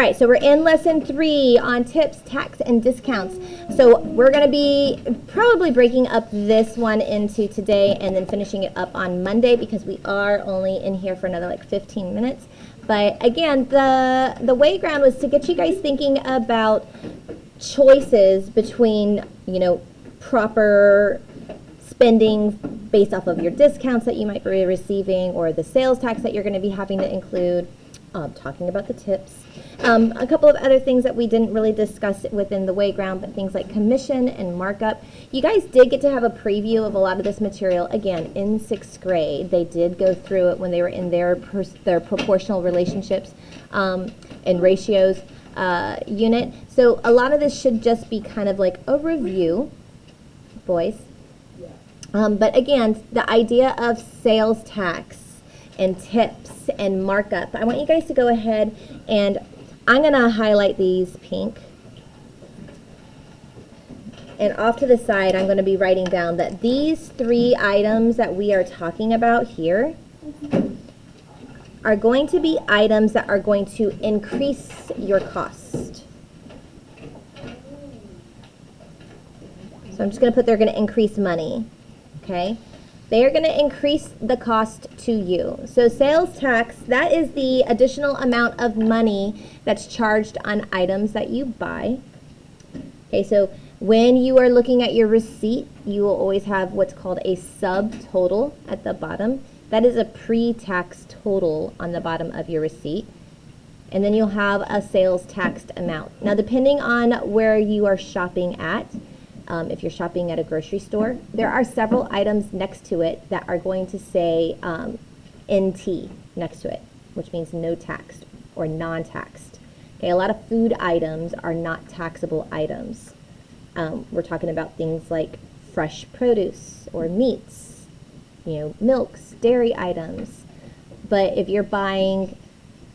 right, so we're in lesson 3 on tips, tax, and discounts. So we're going to be probably breaking up this one into today and then finishing it up on Monday because we are only in here for another like 15 minutes. But again, the way ground was to get you guys thinking about choices between, you know, proper spending based off of your discounts that you might be receiving or the sales tax that you're going to be having to include. Talking about the tips. A couple of other things that we didn't really discuss within the way ground, but things like commission and markup. You guys did get to have a preview of a lot of this material, again, in 6th grade. They did go through it when they were in their proportional relationships and ratios unit. So a lot of this should just be kind of like a review, boys. But again, the idea of sales tax and tips and markup. I want you guys to go ahead and I'm going to highlight these pink. And off to the side, I'm going to be writing down that these 3 items that we are talking about here are going to be items that are going to increase your cost. So I'm just going to put they're going to increase money. Okay? They are going to increase the cost to you. So sales tax, that is the additional amount of money that's charged on items that you buy. Okay, so when you are looking at your receipt, you will always have what's called a subtotal at the bottom. That is a pre-tax total on the bottom of your receipt. And then you'll have a sales taxed amount. Now, depending on where you are shopping at, if you're shopping at a grocery store, there are several items next to it that are going to say NT next to it, which means no taxed or non-taxed. Okay, a lot of food items are not taxable items. We're talking about things like fresh produce or meats, you know, milks, dairy items. But if you're buying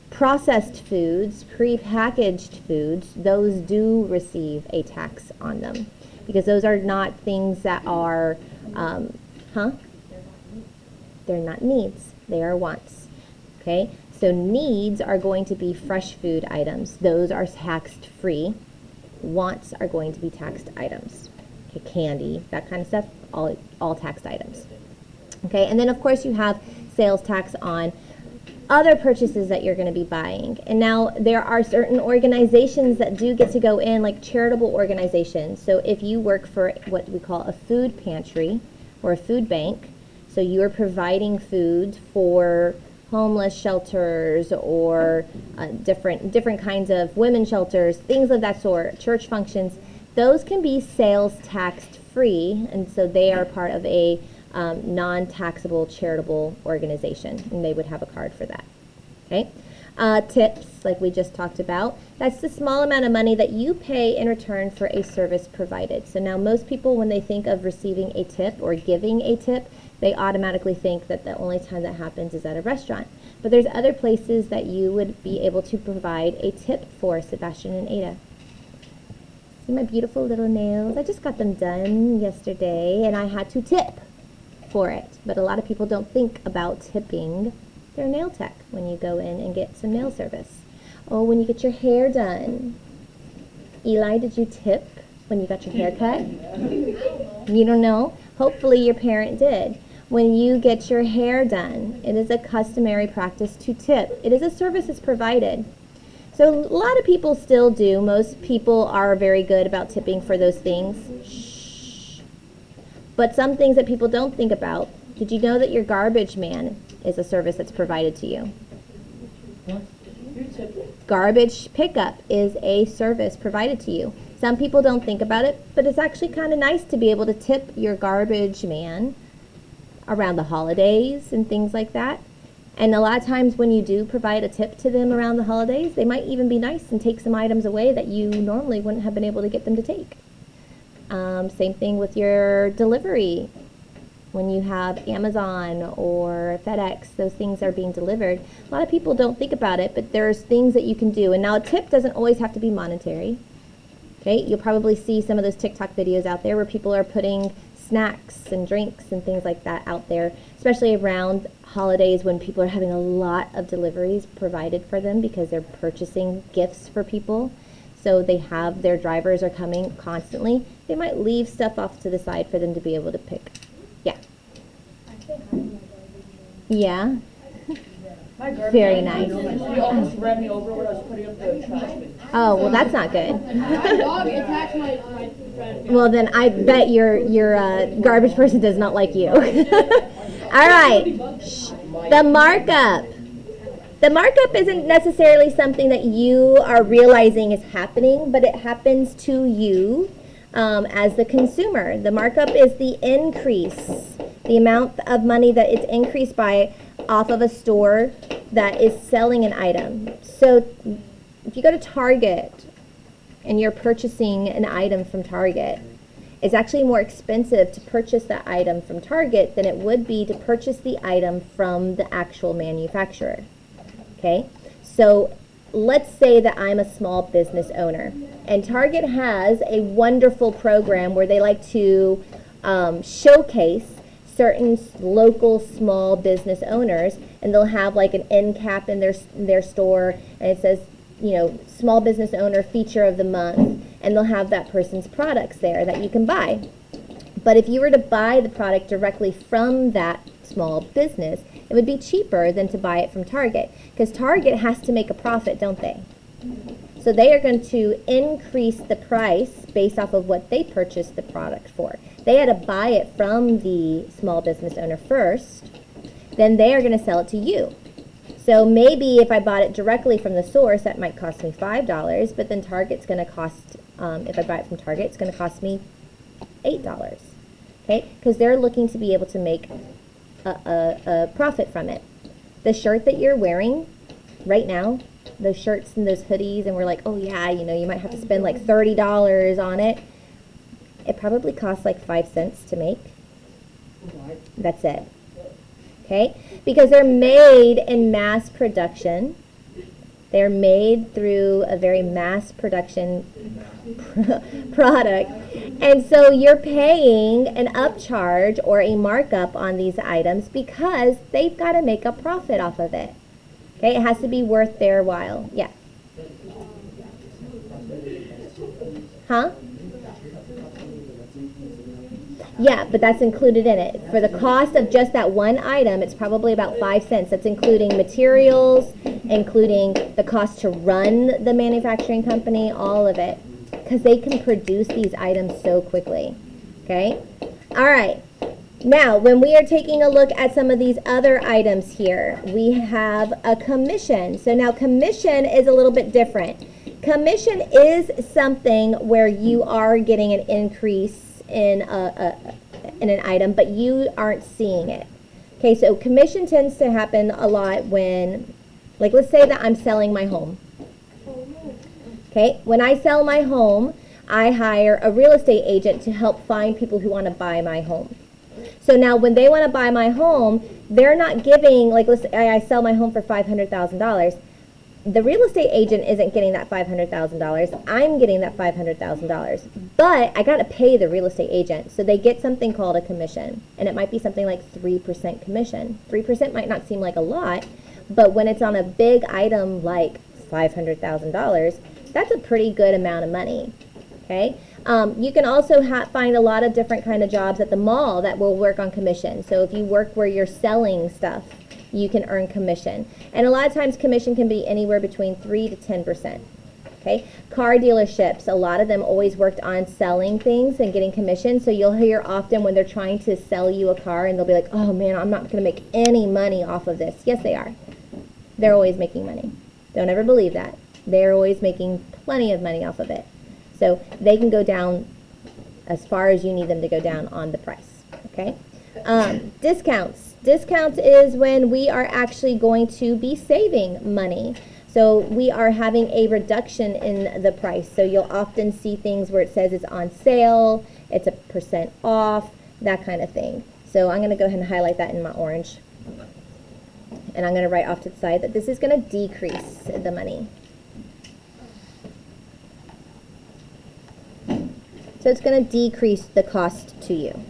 processed foods, prepackaged foods, those do receive a tax on them. Because those are not things that are, They're not needs, they are wants, okay? So needs are going to be fresh food items. Those are taxed free. Wants are going to be taxed items. Okay, candy, that kind of stuff, all taxed items. Okay, and then of course you have sales tax on other purchases that you're going to be buying. And now there are certain organizations that do get to go in, like charitable organizations. So if you work for what we call a food pantry or a food bank, so you are providing food for homeless shelters or different kinds of women's shelters, things of that sort, church functions, those can be sales taxed free, and so they are part of a non-taxable charitable organization, and they would have a card for that. Okay, tips, like we just talked about, that's the small amount of money that you pay in return for a service provided. So now most people, when they think of receiving a tip or giving a tip, they automatically think that the only time that happens is at a restaurant. But there's other places that you would be able to provide a tip for, Sebastian and Ada. See my beautiful little nails? I just got them done yesterday, and I had to tip for it. But a lot of people don't think about tipping their nail tech when you go in and get some nail service. Oh, when you get your hair done. Eli, did you tip when you got your hair cut? You don't know? Hopefully your parent did. When you get your hair done, it is a customary practice to tip. It is a service that's provided. So a lot of people still do. Most people are very good about tipping for those things. Shh. But some things that people don't think about. Did you know that your garbage man is a service that's provided to you? Garbage pickup is a service provided to you. Some people don't think about it, but it's actually kind of nice to be able to tip your garbage man around the holidays and things like that. And a lot of times when you do provide a tip to them around the holidays, they might even be nice and take some items away that you normally wouldn't have been able to get them to take. Same thing with your delivery. When you have Amazon or FedEx, those things are being delivered. A lot of people don't think about it, but there's things that you can do. And now a tip doesn't always have to be monetary. Okay, you'll probably see some of those TikTok videos out there where people are putting snacks and drinks and things like that out there, especially around holidays when people are having a lot of deliveries provided for them because they're purchasing gifts for people. So they have their drivers are coming constantly. They might leave stuff off to the side for them to be able to pick. Yeah. Yeah. Very nice. He almost ran me over when I was putting up the trash bin. Oh, well, that's not good. My dog attacked my friend. Well, then I bet your garbage person does not like you. All right. The markup. The markup isn't necessarily something that you are realizing is happening, but it happens to you as the consumer. The markup is the increase, the amount of money that it's increased by off of a store that is selling an item. So if you go to Target and you're purchasing an item from Target, it's actually more expensive to purchase that item from Target than it would be to purchase the item from the actual manufacturer. Okay, so let's say that I'm a small business owner and Target has a wonderful program where they like to showcase certain local small business owners, and they'll have like an end cap in their store, and it says, you know, small business owner feature of the month, and they'll have that person's products there that you can buy. But if you were to buy the product directly from that small business, it would be cheaper than to buy it from Target, because Target has to make a profit, don't they? So they are going to increase the price based off of what they purchased the product for. They had to buy it from the small business owner first, then they are going to sell it to you. So maybe if I bought it directly from the source, that might cost me $5, but then Target's going to cost, if I buy it from Target, it's going to cost me $8. Okay, because they're looking to be able to make a profit from it. The shirt that you're wearing right now, those shirts and those hoodies, and we're like, oh yeah, you know, you might have to spend like $30 on it. It probably costs like 5 cents to make. That's it. Okay? Because they're made in mass production. They're made through a very mass production product. And so you're paying an upcharge or a markup on these items because they've got to make a profit off of it. Okay? It has to be worth their while. Yeah. Huh? Yeah, but that's included in it. For the cost of just that one item, it's probably about 5 cents. That's including materials, including the cost to run the manufacturing company, all of it. Because they can produce these items so quickly. Okay? All right. Now, when we are taking a look at some of these other items here, we have a commission. So now commission is a little bit different. Commission is something where you are getting an increase in an item, but you aren't seeing it. Okay, so commission tends to happen a lot when, like, let's say that I'm selling my home. Okay, when I sell my home, I hire a real estate agent to help find people who want to buy my home. So now when they want to buy my home, they're not giving, like, let's say I sell my home for $500,000. The real estate agent isn't getting that $500,000. I'm getting that $500,000. But I got to pay the real estate agent. So they get something called a commission. And it might be something like 3% commission. 3% might not seem like a lot, but when it's on a big item like $500,000, that's a pretty good amount of money. Okay? You can also find a lot of different kind of jobs at the mall that will work on commission. So if you work where you're selling stuff, you can earn commission. And a lot of times commission can be anywhere between 3 to 10%. Okay? Car dealerships, a lot of them always worked on selling things and getting commission. So you'll hear often when they're trying to sell you a car and they'll be like, oh man, I'm not going to make any money off of this. Yes, they are. They're always making money. Don't ever believe that. They're always making plenty of money off of it. So they can go down as far as you need them to go down on the price. Okay? Discounts. Discounts is when we are actually going to be saving money. So we are having a reduction in the price. So you'll often see things where it says it's on sale, it's a % off, that kind of thing. So I'm going to go ahead and highlight that in my orange. And I'm going to write off to the side that this is going to decrease the money. So it's going to decrease the cost to you.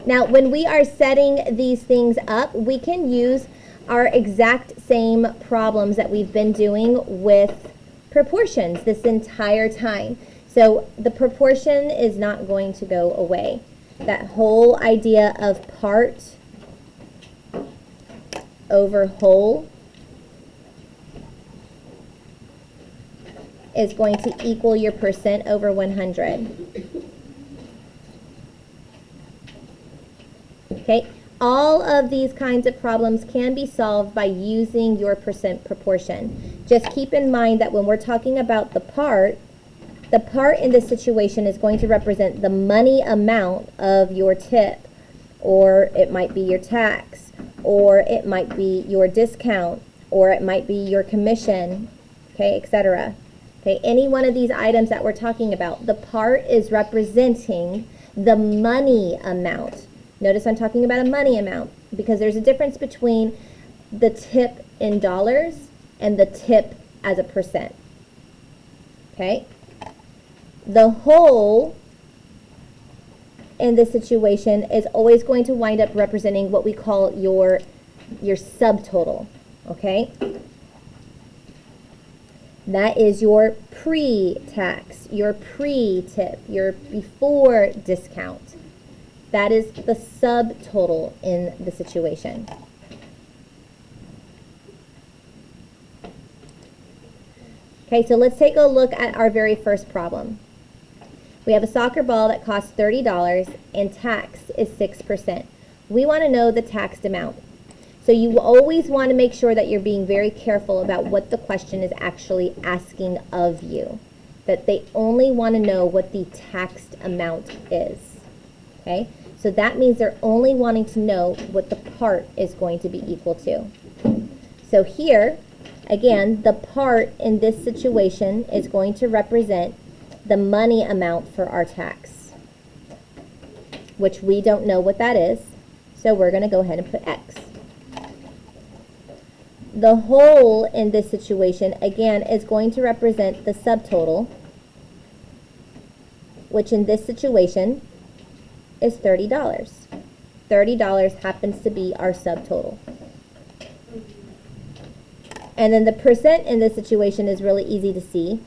Now, when we are setting these things up, we can use our exact same problems that we've been doing with proportions this entire time. So the proportion is not going to go away. That whole idea of part over whole is going to equal your percent over 100. Okay, all of these kinds of problems can be solved by using your percent proportion. Just keep in mind that when we're talking about the part in this situation is going to represent the money amount of your tip, or it might be your tax, or it might be your discount, or it might be your commission, okay, etc. Okay, any one of these items that we're talking about, the part is representing the money amount. Notice I'm talking about a money amount because there's a difference between the tip in dollars and the tip as a percent. Okay? The whole in this situation is always going to wind up representing what we call your subtotal. Okay? That is your pre-tax, your pre-tip, your before discount. That is the subtotal in the situation. Okay, so let's take a look at our very first problem. We have a soccer ball that costs $30 and tax is 6%. We want to know the taxed amount. So you always want to make sure that you're being very careful about what the question is actually asking of you. That they only want to know what the taxed amount is. Okay? So that means they're only wanting to know what the part is going to be equal to. So here, again, the part in this situation is going to represent the money amount for our tax, which we don't know what that is. So we're going to go ahead and put X. The whole in this situation, again, is going to represent the subtotal, which in this situation is $30. $30 happens to be our subtotal. And then the percent in this situation is really easy to see.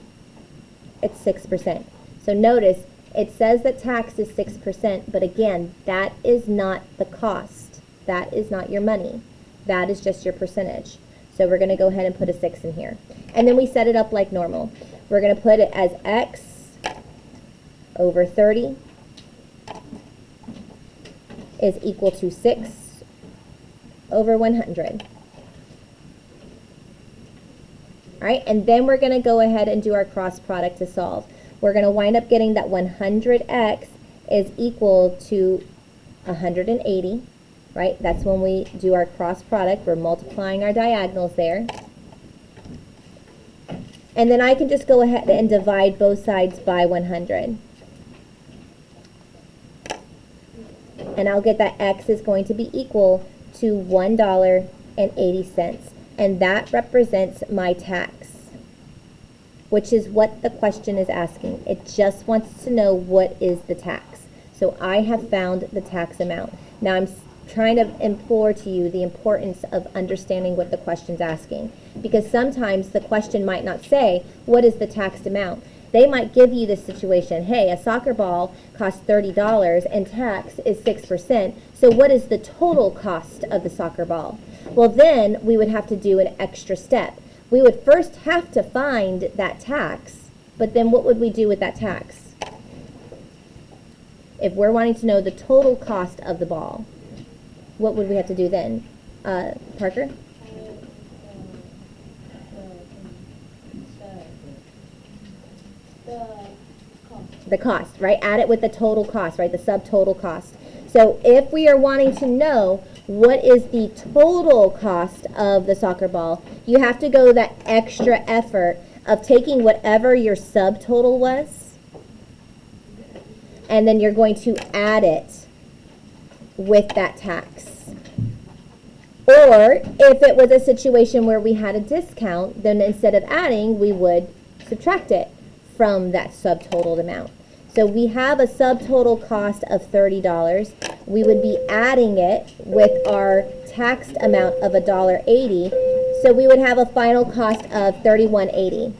It's 6%. So notice it says that tax is 6%, but again, that is not the cost. That is not your money. That is just your percentage. So we're going to go ahead and put a 6 in here. And then we set it up like normal. We're going to put it as X over 30 is equal to 6 over 100. All right, and then we're going to go ahead and do our cross product to solve. We're going to wind up getting that 100x is equal to 180, right? That's when we do our cross product. We're multiplying our diagonals there. And then I can just go ahead and divide both sides by 100. And I'll get that x is going to be equal to $1.80. And that represents my tax, which is what the question is asking. It just wants to know what is the tax. So I have found the tax amount. Now I'm trying to implore to you the importance of understanding what the question's asking. Because sometimes the question might not say, what is the taxed amount? They might give you this situation, hey, a soccer ball costs $30 and tax is 6%, so what is the total cost of the soccer ball? Well, then we would have to do an extra step. We would first have to find that tax, but then what would we do with that tax? If we're wanting to know the total cost of the ball, what would we have to do then? Parker? The cost, right? Add it with the total cost, right? The subtotal cost. So if we are wanting to know what is the total cost of the soccer ball, you have to go that extra effort of taking whatever your subtotal was, and then you're going to add it with that tax. Or if it was a situation where we had a discount, then instead of adding, we would subtract it from that subtotaled amount. So we have a subtotal cost of $30. We would be adding it with our taxed amount of $1.80. So we would have a final cost of $31.80.